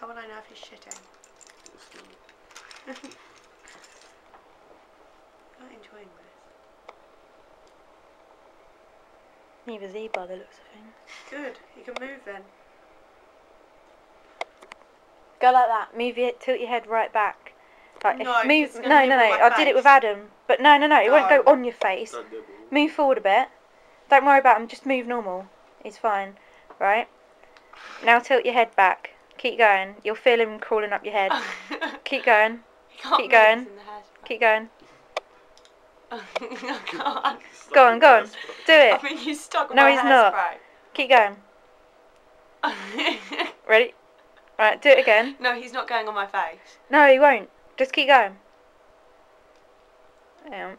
How will I know if he's shitting? Not enjoying this. Neither is he by the looks of things. Good, you can move then. Go like that. Tilt your head right back. Like No, move. it's No, gonna no, nibble no. my I did it with face. Adam, but no. It won't go No. on your face. Move forward a bit. Don't worry about him. Just move normal. He's fine. Right. Now tilt your head back. Keep going. You'll feel him crawling up your head. Keep going. Keep going. Keep going. Oh God. Go on. Do it. I think he's stuck with No, my he's not. hairspray. Keep going. Ready? Alright, do it again. No, he's not going on my face. No, he won't. Just keep going. Oh,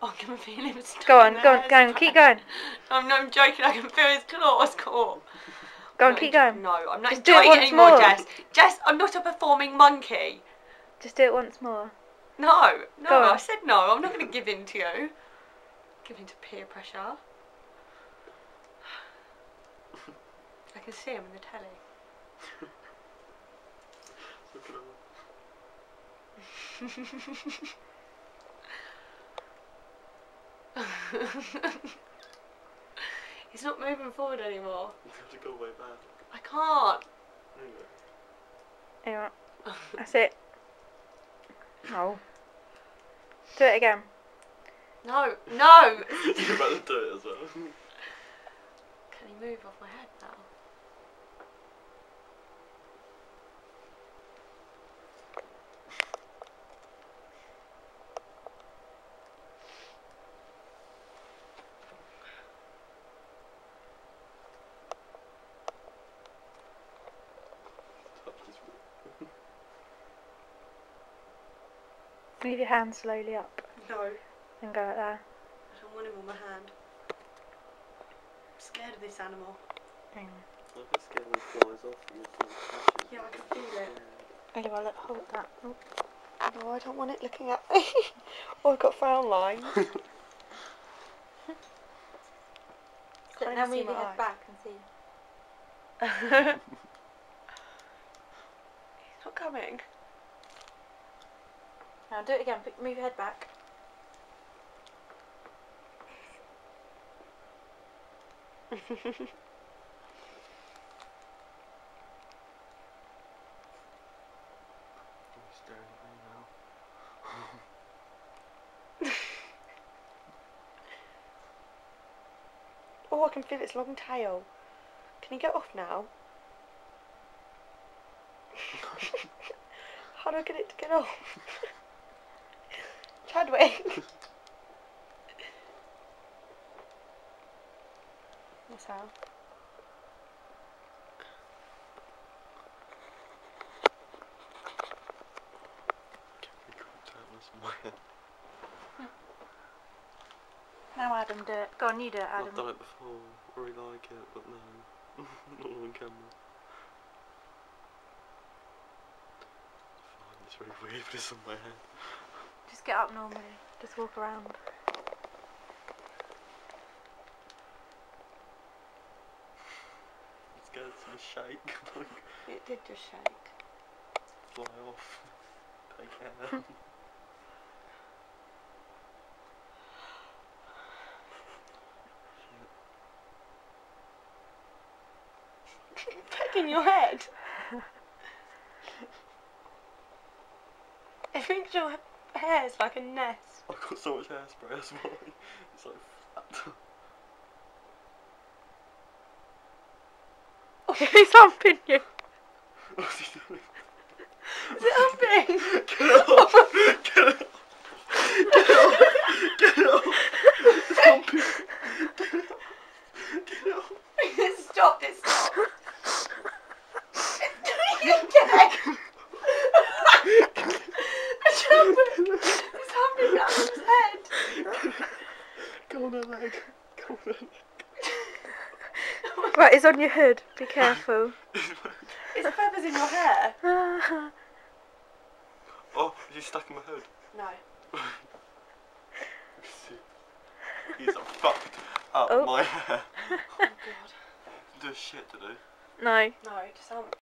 I can feel him stuck. Go on, keep going. I'm joking, I can feel his claws caught. Go on, keep going. No, I'm not Just do it enjoying it once anymore, more. Jess. Jess, I'm not a performing monkey. Just do it once more. No, Go on. I said no, I'm not going to give in to you. Give in to peer pressure. I can see him in the telly. He's not moving forward anymore. You have to go way back. I can't. Anyway, that's it. No. Do it again. No. You're about to do it as well. Can he move off my head now? Move your hand slowly up. No. And go like that. I don't want him on my hand. I'm scared of this animal. Hang on. I'm a bit scared when it flies off and it catches. Yeah, I can feel it. Okay, well, look, hold that. Oh. No, I don't want it looking at me. Oh, I've got frown lines. So now move your head back and see. He's not coming. Now do it again. Move your head back. He's staring at me now. Oh, I can feel its long tail. Can you get off now? How do I get it to get off? Chadwick! That's how. Now Adam, do it. Go on, you do it, Adam. I've done it before. I really like it, but no. Not on camera. Fine, it's really weird, but it's on my head. Just get up normally. Just walk around. It's scared it's gonna shake. Like, It did just shake. fly off. Take care. Pecking your head. It thinks your hair is like a nest. I've got so much hairspray, that's why. It's like flat. He's humping you. What's he doing? Is it humping? Get off! Get off! Get off! Get off! It's humping! Get off! Get off! It stopped, it stopped. It's doing it again. It's humping down his head. Go on her leg. Go on her leg. Right, it's on your hood. Be careful. Is feathers in your hair? Oh, is he stuck in my hood? No. He's fucked up Oh. my hair. Oh god. There's shit to do. No. No, just hump.